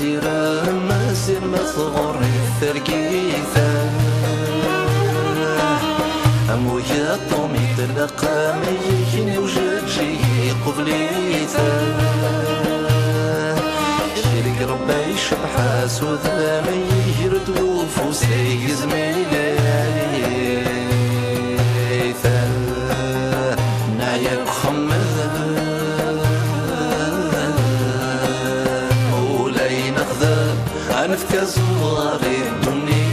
سير ما سير ما تغري ثرقيثه أمويا طومي تلقى ميكني وجدجي قبليثه شرق ربي يشبح سوذا ميهرد وفوسي زميليثه نايك خمذ مولاي نخذ أنفك صغاري الدنيا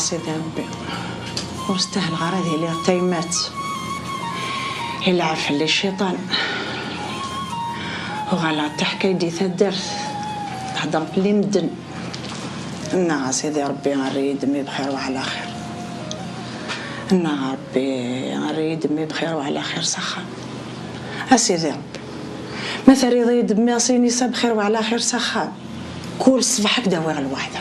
سيدي ربي واستاهل غراضي اللي تيمات إلا عرف لي الشيطان وغالا تحكي دي الدرس تهضر بلي مدن إنا سيدي ربي غنري دمي بخير وعلى خير إنا ربي غنري دمي بخير وعلى خير سخا أسيدي ربي مثلا يضي دمي صيني بخير وعلى خير سخا كل صباح هكذا واغ الوحده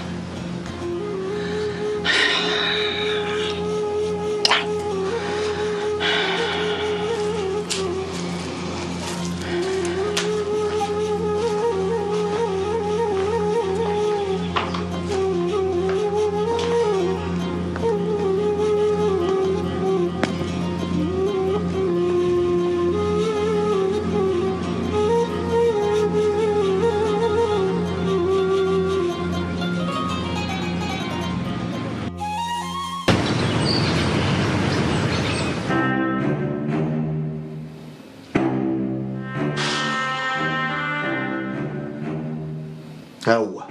ها هو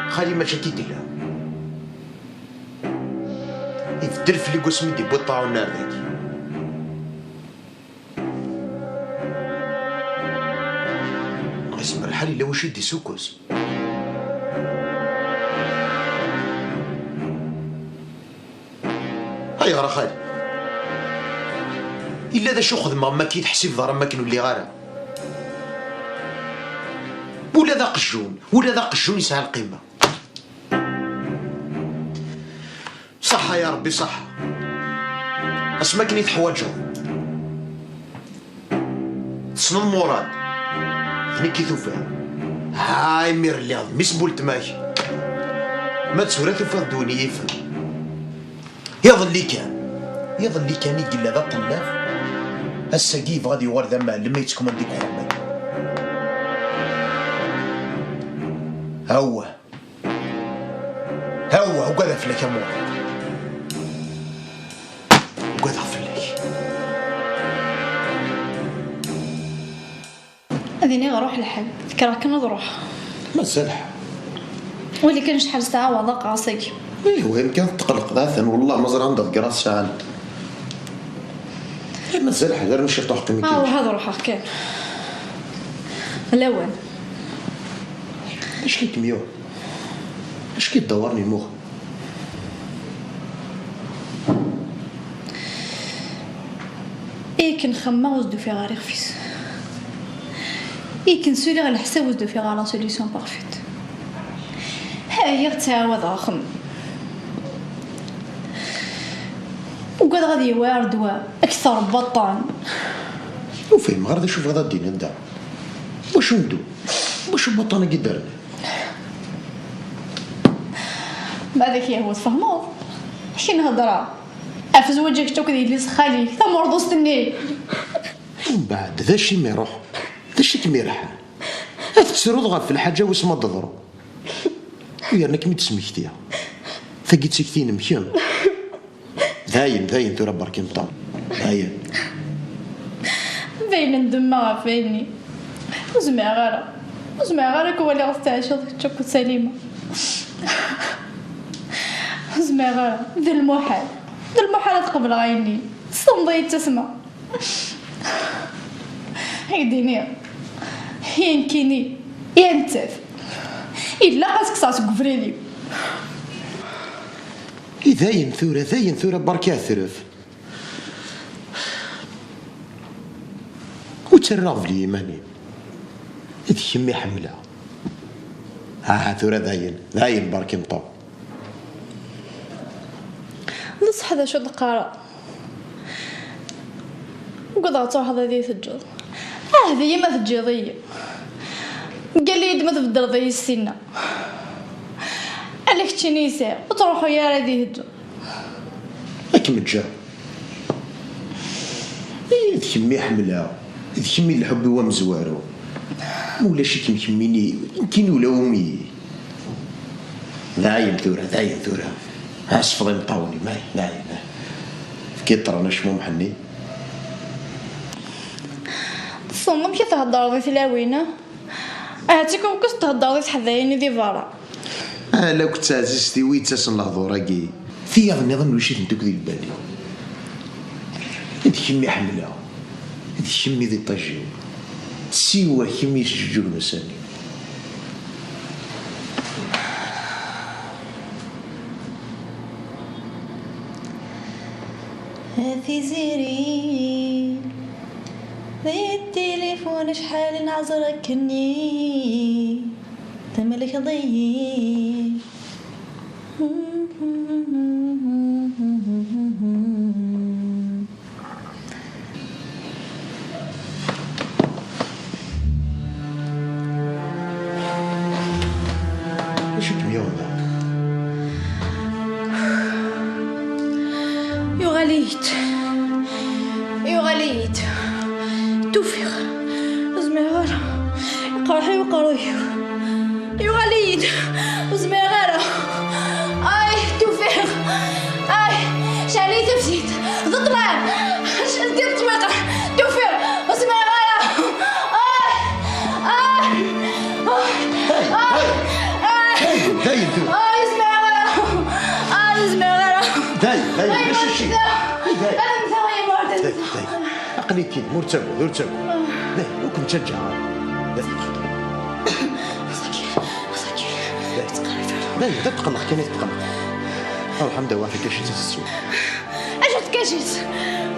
خالي مشاكل ديالها يفدر في لي قسم دي بوطا والنار ذاك اسمع الحال الا واش يدي سوكوز هيا راه خالي الا ذا شو خدمه ما كيتحسب ضرا ما كنولي غاره ولا ذا قجون يسعى القيمة صحة يا ربي صحة اسما كني تحواجو تصنم مراد هني كيثوفا هاي مير اللي مسبول تماك ما تسورا ثوفا دوني يفهم يظل لي كان يقول ذا طلاف السقيف غادي يورد ما لما يتكم عندك خرمك هو وقذا فلك يا مراد وقذا فلك أذيني غروح لحد فكرة كنا نروح ما تسلح واللي كان شحال ساعة وضاق عصيك ايوا يمكن تقلق ذاتا والله ما زال عندك قراص شعل. مازال حاجه ماشي طاح كمية. هذا روحه كان الاول. اش كيك ميو؟ اش كيدورني المخ؟ كنخمم واش دو فيغ غير فيس. كنسولي على حساب واش دو فيغ لا سوليسيون بارفيت. هي تعاود اخم. وقال غادي وارد اكثر بطان. وفهم غير شوف هذا الدين هدا. واش ندو؟ واش بطانه كي دارنا؟ بعدك هو تفهموا ماشي نهضره افز وجهك توكدي لي سخالي تا مرضوس تني. ومن بعد ذا شي ما يروح ذا شي كي ما يرحل تسرد غير في الحاجه واش ما تضرو ويرنا كمي تسمكتيها ثقيت سكتين مكيم ذاين ترى بركي مطار ذاين ندمها فيني وزمع غير هو اللي غتعيش تشوك سليمه. زمع غير ذا المحال تقبل عيني صمضي تسمع هيديني ينكيني ينتف إلا قاسك صاصك فريدي. ذاين ثورة بركة ثرف وتراف لي ماني إذ كمي حملة ثورة ذاين بركي مطور نصح هذا شو القارة وقضى هذا ذي سجل هذه ما تجيضية قال لي ما تبدل ذي السنة عليك تشينيسة وتروحوا يا ردي هجو لكن متجا إذ كمي حملة إذ كمي الحب هو مزوارو مولا شي كميني يمكن ولا أمي ذاين ثورة عصفضي مطاوني ماي ذاين كي طرانا شمو محني صمم كي تهضر ذي تلاوينه هاتيكم كنت تهضر ذي تحذيني ذي فارا لو كنت عزيزتي ويتسن لهضوراكي في هذا النظام وشي تنتوك ذي البالي انت كمي حملة انت كمي ذي طاجيو سيوا كمي يسجلون مساني هاتي زيري ذي التليفون شحال نعزرك كني تملك ضيي ايش كميون يغليت توفيق زمير قرحي وقروي يغليت زمير اي توفيق اي شعلي تفسيت ضطلع شدي الطويقة توفيق زمير داي ماشي شي أقليتين مرتبو لا وكم تشجع لا تقلق كان يتقلق الحمد لله واحد كاشيت السوق اش تكاشيت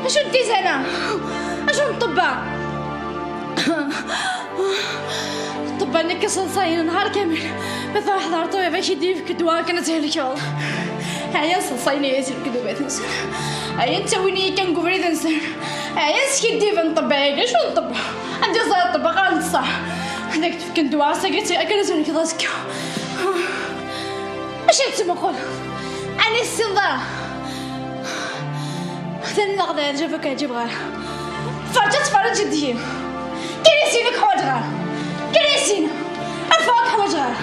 اش ديت انا اش نطبع طبع انك صلصاين نهار كامل مثلا حضرتو باش يدير في كدوه كانت هلك والله هيا صلصاين ياسر كدوه تنسى هيا انت ويني كنقول لي تنسى هيا سكيدي نطبع علاش نطبع عندي صار طبع غير نصح هذاك كندوه سكيتي اكلت لك راسك اش انت مقول انا السنضره ثاني نغدا جابك عجيب غير فرجت جدي كاين سينك حوايج غير كاين سينا الفوق حوايج غير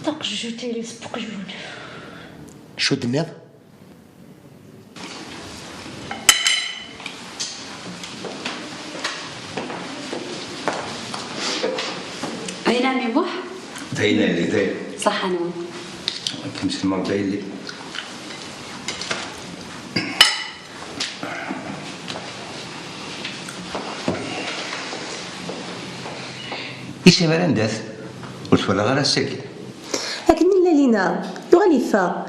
طق جوتي لي سبق جون شو دنيا هاني بوح داينا لي داين صح نوم كمشت المرضى اللي ايش براندات قلت ولا غير الساكن لكن لا لينا يغلفها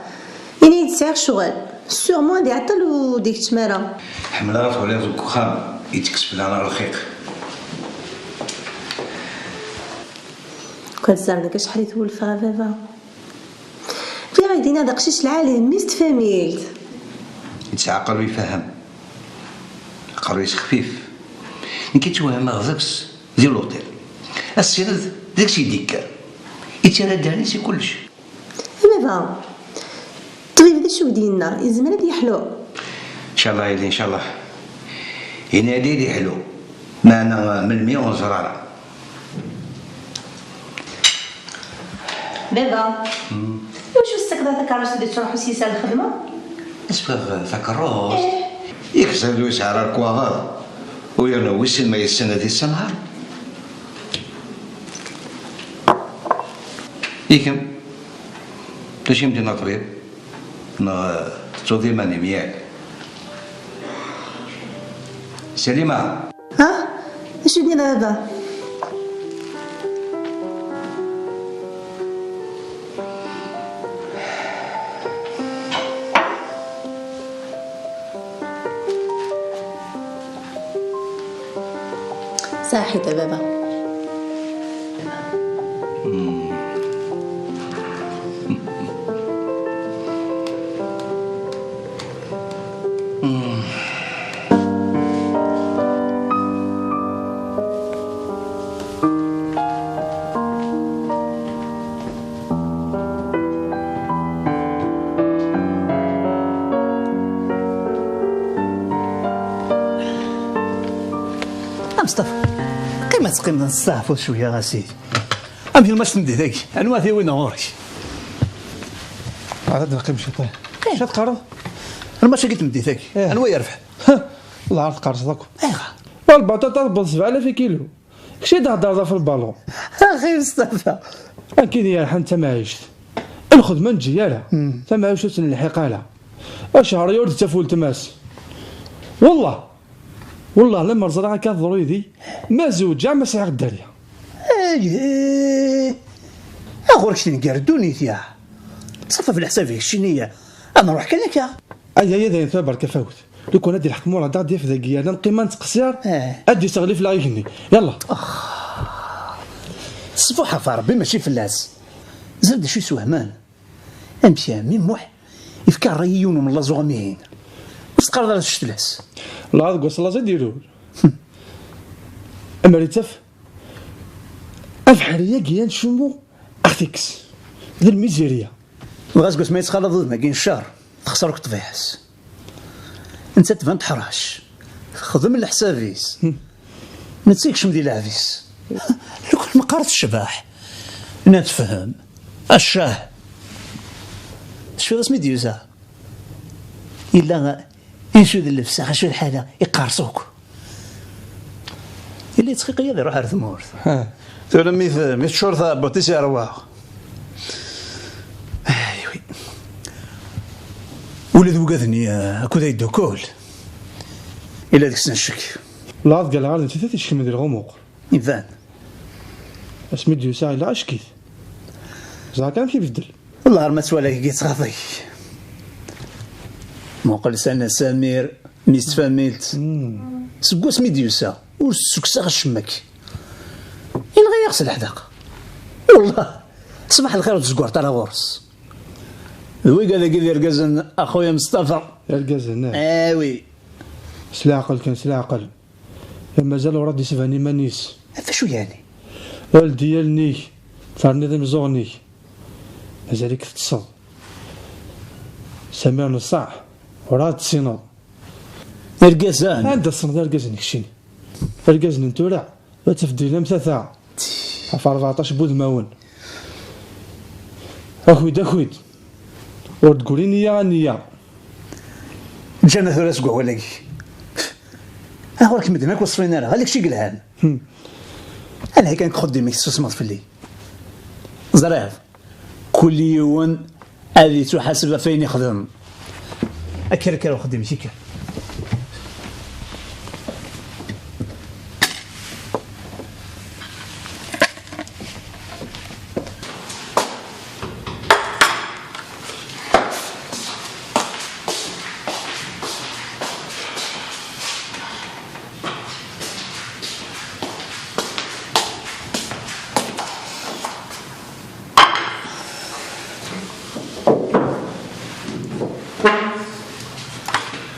يعني يتسعر شغل سيغمون هادي عطل وديك التماره حمله راه ولا ذوك خام يتكسب لنا رخيق كان زعما شحال يتولفها بابا في غايدين هذا قشيش العالم ميست فاميلت يتعقل ويفهم قرويش خفيف ملي كيتوهم غزكس ديال لوطيل السيرد داكشي ديكار يتيرى دانيسي كلشي بابا طبيب هذا شو ديالنا يزمر هادي حلو ان شاء الله يدي ان شاء الله ينادي لي حلو معنا من 100 زراره بابا واش السكر هذا كاروس اللي تروح وسيسال الخدمه اسبغ فكروس يكسر لويس على الكواغار ويانا ويسن ما يسنى دي السنهار يكم باش يمدينا طبيب ما تصودي ماني مياك سليمة ها اش دينا بابا صحيت بابا مصطفى قيمة تقيم نستعفو شوية سيدي أمشي الماش ندي ذاك أنا في وين غورك عاد نقيم شيطان شاد قرض الماش قلت ندي ذاك أنا ويا ربح الله عارف قرص لكم أيوا والبطاطا ب 7000 كيلو كشي تهضر في البالون أخي مصطفى أكيد يا حنت ما عشت الخدمة نجيالها تما عشت نلحق لها أشهر يورد تفول تماس والله لما رزرعها كانت ضريدي ما زوج ما سعى الدارية ايه اخورك شنو قردوني فيها صفى في الحساب فيك الشنية انا نروح كلك يا اي ذا ثابر كفاوت لو كان هادي الحكم ولا دار في ذاك انا نقيم نتقصير ادي تغلي في لايكني يلا الصفوحة في ربي ماشي في اللاس زاد شي سوهمان امشي مين موح يفكر ريون من الله زغمين وسقر دار الشتلاس لا هذا قوس الله زاد يديروا اما ريتف افحريه كيان شمو اختيكس ذا الميزيريا وغاز ما يتخلط ما كاين الشهر تخسرك تفيحس انت تبان تحراش خدم الحسابيس ما تسيكش مدي العفيس لو كنت مقارت الشباح نتفهم الشاه شو اسمي ديوزا إلا ينشد اللبسة شو الحالة يقارصوك اللي تخيقيا ذي روح ثمورت تقول مثل شرطة بوتيسي أرواح أيوي ولد وقذني أكو ذا يدو كول إلا ديك سنشك لا قال غادي انت تشكي من الغموق يبان اسمي ديوسا إلا أشكيت زعما كان كيف يبدل والله ما تسوى لك تغطي موقل سنة سمير ميستفاميلت سقو اسمي ديوسا وسكسا غشمك ينغي يغسل الحداقة والله صباح الخير وتسقور ترى غورس ذوي قال لي رقزن اخويا مصطفى رقزن ايوي سلا عقل كان سلا عقل مازال ورد يسفاني مانيس فشو يعني والدي ديالني فارني ذي مزورني مازالك تتصل سمير نصاع وراد السيناض رقزان عند الصنادة رقزن كشيني رقزن نتولع وتفدينا مثاثا في 14 بود ماون أخويد وتقولي نية نية جانا ثلاث قهوة لقي راك مدناك وصفينا راه هذاك شي قلهان انا كان خدي ميك تسمط في اللي زريف كل يوم هذه تحاسب فين يخدم أكر وخدم شكر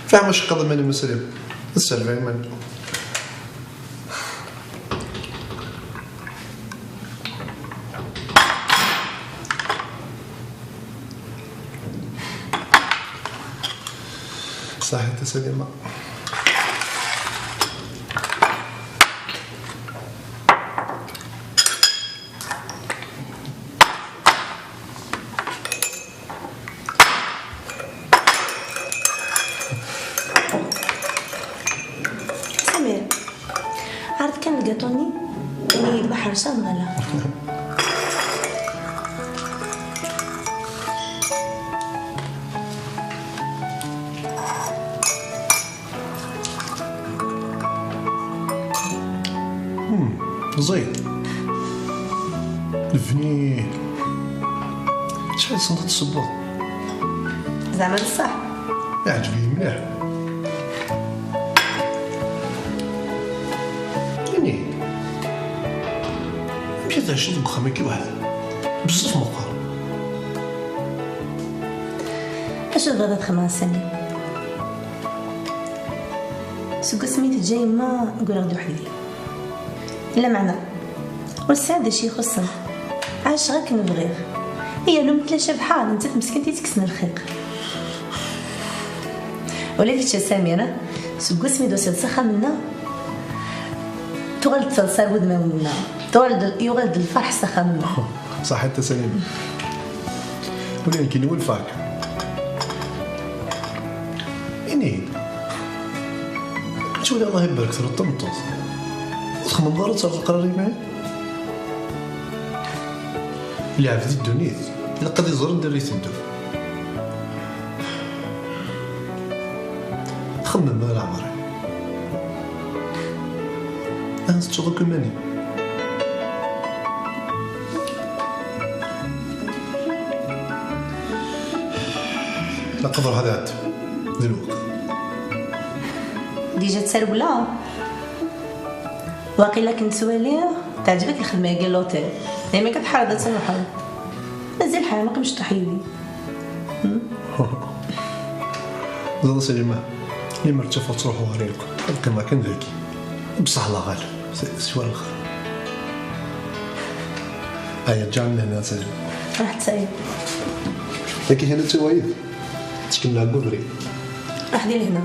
فاهم واش قضى ماني مسلم السلفين ماني صحيح سليمة عرض كان القاطوني اللي يذبح حرشان غلا زين الفني شحال صندوق الصباط زعما بصح يعجبني مليح يعني مشيت عشت مخمي كي واحد بزاف مقهر اش غادا تخمم سامي سوق سميت جاي ما نقول غادي وحدي لا معنى والسعادة شي يخصنا عاش غير كنبغيه هي لو متلاشى بحال انت مسكنتي تكسن الخيق ولا كيتش سامي انا سوق سميتو سلسخه منا تغلد صلصه ود ما منا يغلد الفرح سخه منا صح انت سليم ولكن كي نقول فاك يعني تقول الله يبارك في الطمطوط تخمم ضروري صار القرار معي اللي عرفتي الدنيا الا قد يزور ندير تندو خمم مال عمري انا تشوفو كماني لا قدر هذا عاد دلوقتي ديجا تسربلا واقيلا كنت سواليه تعجبك الخدمه ديال لوطيل ديما كتحرض تنحرض مازال الحال ما كنتش تحيدي زاد سليمة اللي مرتفع تروحوا غريبكم كما كان ذاكي بصح الله غالب سوى الخير هيا رجعنا هنا سليم راح تسيب لكن هنا توايد تكمل على القبري راح دير هنا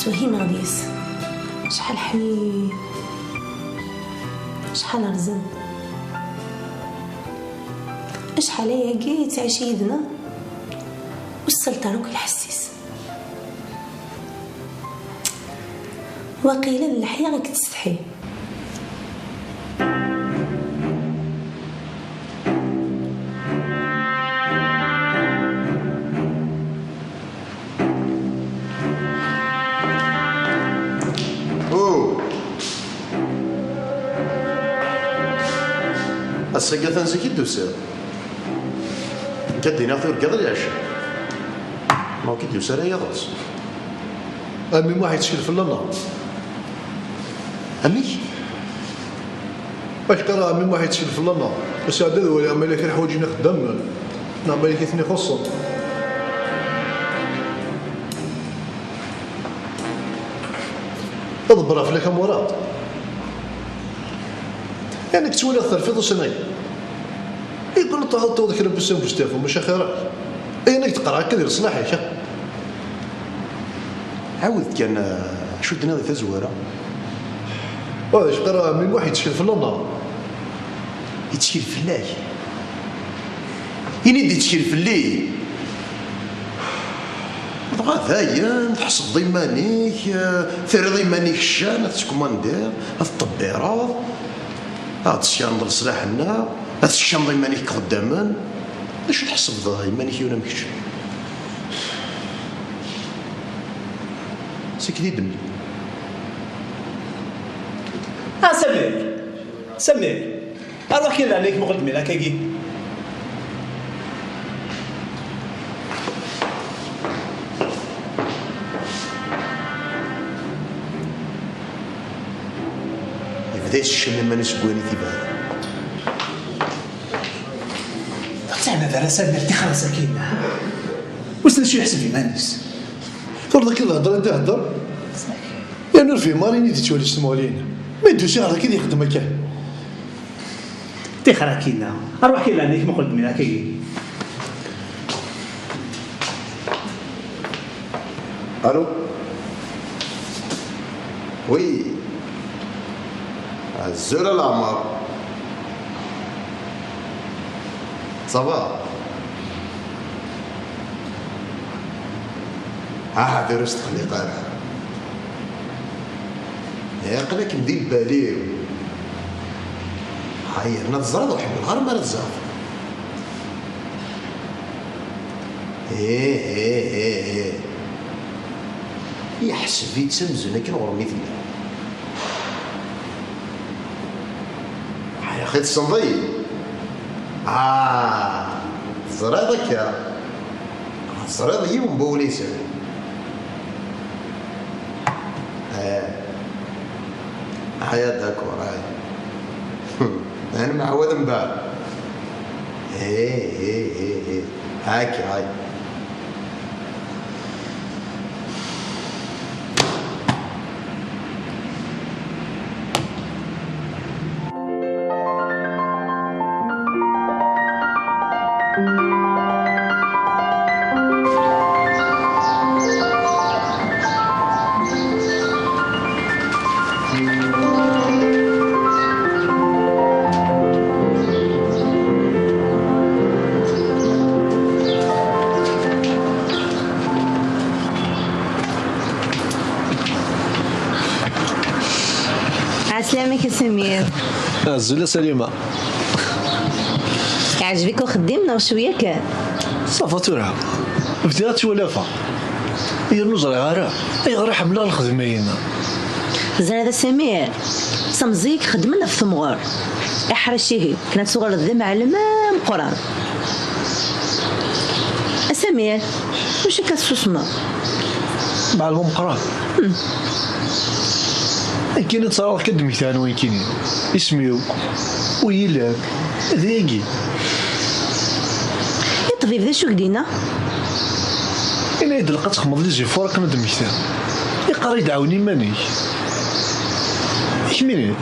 سوهي مغديس شحال حنين شحال رزن شحال ياكي تعيش يدنا والسلطة روك الحسيس وقيلا اللحية غيك تستحي السقا تنزكي دوسر كدينا ثور قدر يعشى ما كي دوسر هي راس امي ما حيتشيل في اللنا امي واش قرا امي ما حيتشيل في اللنا بس هذا هو اما لك الحوايج نخدم نعم بالك اثني خصهم اضبر في لك مراد يعني كتولي الثلفيط وسنين يقول تعال توضح كلام بسام بستافو ماشي خيرات انك تقرا هكا دير صلاحك عاود كان شو دنا ذي تزويره هذا اش قرا من واحد يتشكل في اللنا يتشكل في الله يني يتشكل في الليل بغا ذايا تحسب ضيمانيك ثري ضيمانيك الشان تكوماندير الطبيرات تسيان لصلاحنا تسيان ضيمانيك قداما اش تحسب ضيمانيك ولا مكش سكتي دمي سمير اروح كي عليك مقدمي لك كي بداية الشم ما نسبواني تبان تعمل على سمير تخرى سكينة واش نشي يحسب في مانيس فرضا كي الهضره انت هضر يا نور في ماريني تتولي تسمعوا علينا ما يدوش على كي يخدم هكا تخرى كينا اروح كي عليك مقدمي لك كي الو وي الزول العمر صباح درست خلي قارع يا قلك ندير بالي هاي انا تزرد وحب الغار ما نتزرد ايه يحسب في تسمزن لكن غرمي ثلاث يا اخي تصنضي زرادك يا زراد يوم بوليس هيا داكور هاي انا معود من بعد ايه هاكي هاي عسلامك يا سمير. الزولة سليمة. يعجبك وخدمنا وشوية كان صافا تورها بدينا تولافا هي النزرة غارة هي غارة حملها الخدمينا زين هذا سمير صمزيك خدمنا في ثمغار احرشيه كانت صغر الذم على المام قران سمير وش كتسوسنا مع المام قران كاين تصرا كدمي ثاني وين كاينين اسميو ويلاك ذيقي طبيب ذا شو قدينا انا يد لقات خمض لي جيفور كما دمي ثاني يقرا يدعوني ماني كميني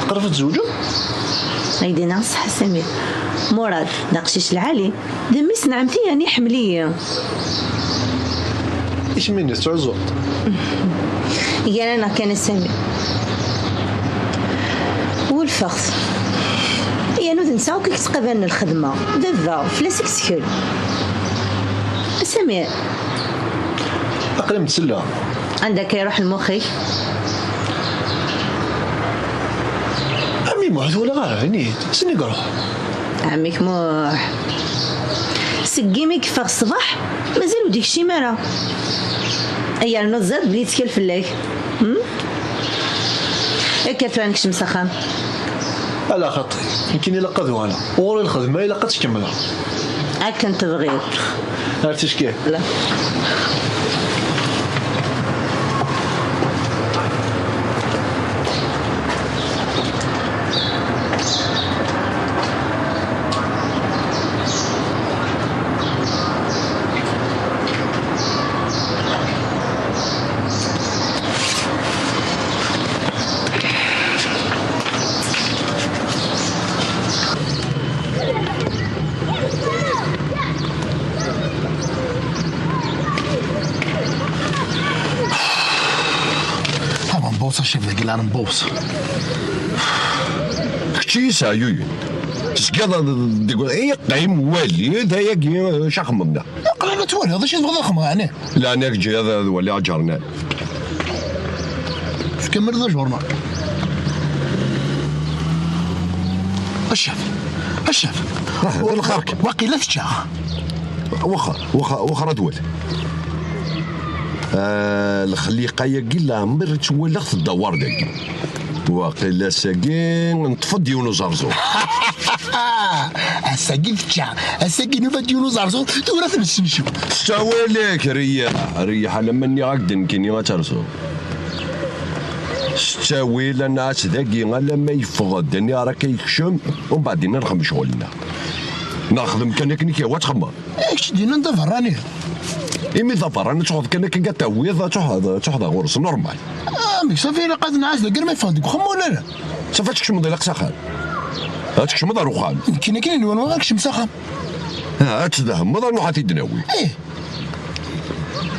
قرفت زوجو هيدينا صح سمير مراد داقشيش العالي دميس نعمتي يعني حمليه ايش مني تعزوط يا انا كان سمير والفخذ يا نود نساو كي تقبلنا الخدمه دابا فلاسك سكل سمير اقلم تسلا عندك يروح المخي عمي موحد ولا غير عنيد سني قروح عميك موح سقيمك فغ الصباح مازال وديك شي مره ايا نوزاد بلي تكلف لك كيف رانك مسخن على خطي يمكن الا قدوانا وغير الخدمه الا قد تكملها هاك انت بغيت عرفتي كيف لا بوصة شوف ذاك اللي انا مبوصة كتشي يسعى يوين تسقط تقول اي قيم والي هذا ياكي شخممنا قال لا توالي هذا شي تبغى خمه يعني لا انا جي هذا ولي اجرنا في كمل ذا جورنال الشاف الخرك باقي لا تشا واخا ردول الخليقه ياكي لا مر تولى في الدوار داكي واقيلا ساكين نطفد ديناصور الساكين تشا الساكين نوفا ديناصور تورث نشوف سوالك ريح على مني غاكدن كيني غاترسو ستاوي الناس ذاكي على ما يفقد اني راك يكشم ومن بعد نرخم شغلنا نخدم كانك كي واتخمم ايش دينا ندفر راني إمي ظفر أنا تشوف كأنك كتعويض تشوف غرس نورمال مي صافي إلا قاد نعاس لكن ما يفهمك خم ولا لا صافي تكشم ضيلك سخان تكشم ضر وخان كاين وين غاكشم سخان تدهم مضر نوحة تدناوي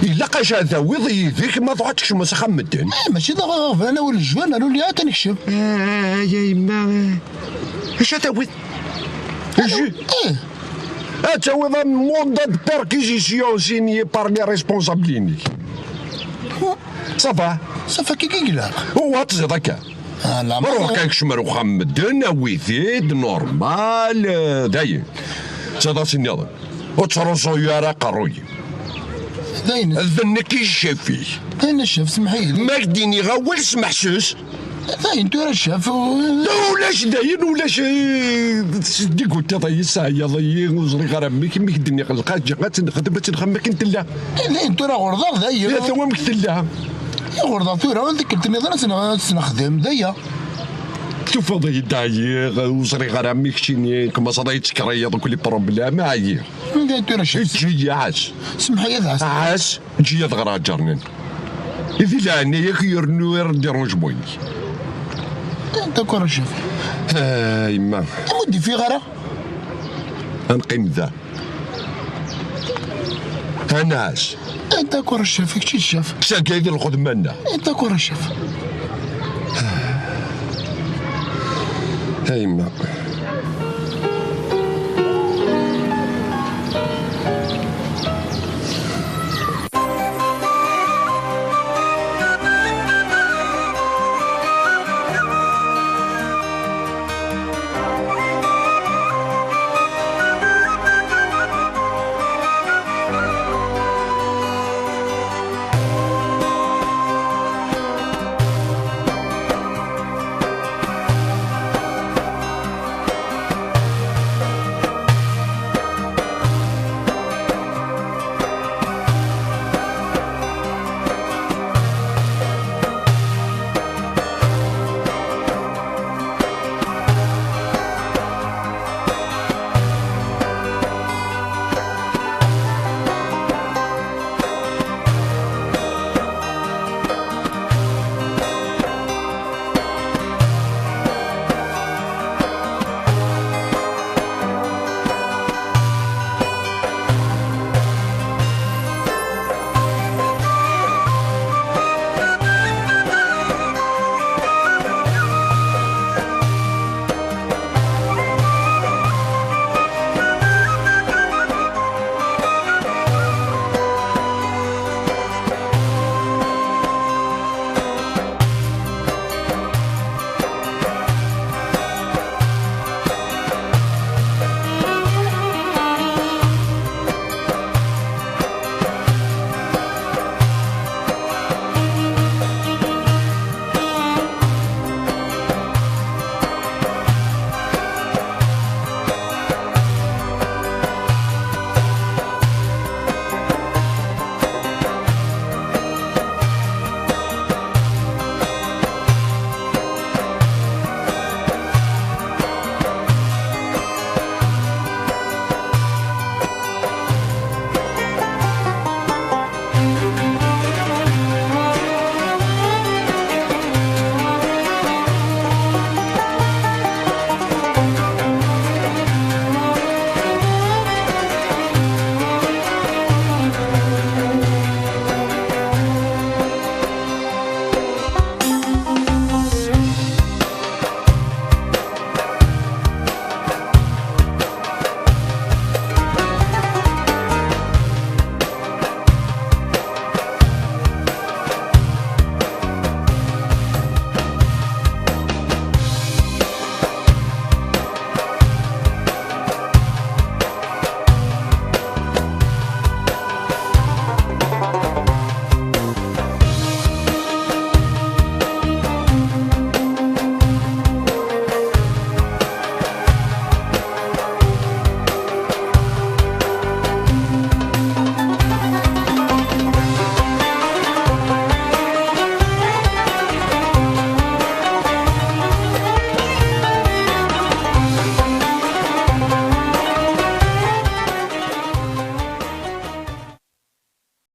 إلا قاش هذا وضي ذيك ما ضحت تكشم سخان مدن ماشي ضغط أنا ولا الجوان أنا اللي تنكشم يا يما اش تاوي هو ذا مودا دو بيركيزيسيون سينيي بار لي ريسبونسابليني صافا كي كيقلق هو تزيد هكا روح كيكشم روخا مدن ويثيد نورمال داين زاد سنياض وتروسو يارا قروي داين الذن كي الشافي داين الشاف سمحيلي ما كديني غاول سمح سوس داين تورا الشاف ولاش داين ولاش دي قلت ضي الساعة ضي وزري غرامي كيما كدني قلقات جات نخدم تنخمم كنت لا داين تورا غرضا داين يا ثوا مكتلا يا غرضا تورا ذكرتني انا نخدم دايا شوف ضي داي وزري غرامي كشيني كما صداي تكريض كل بروبليم عاير داين تورا الشاف تجي عاش سمحي ذا عاش تجي ضغرا جرنن إذا لا أنا يرنو يردي رجموني انت كره الشاف يما مودي في غرا نقيم ذا هناش انت كره الشاف كشي الشاف ساكايد الخدمة لنا انت كره الشاف يما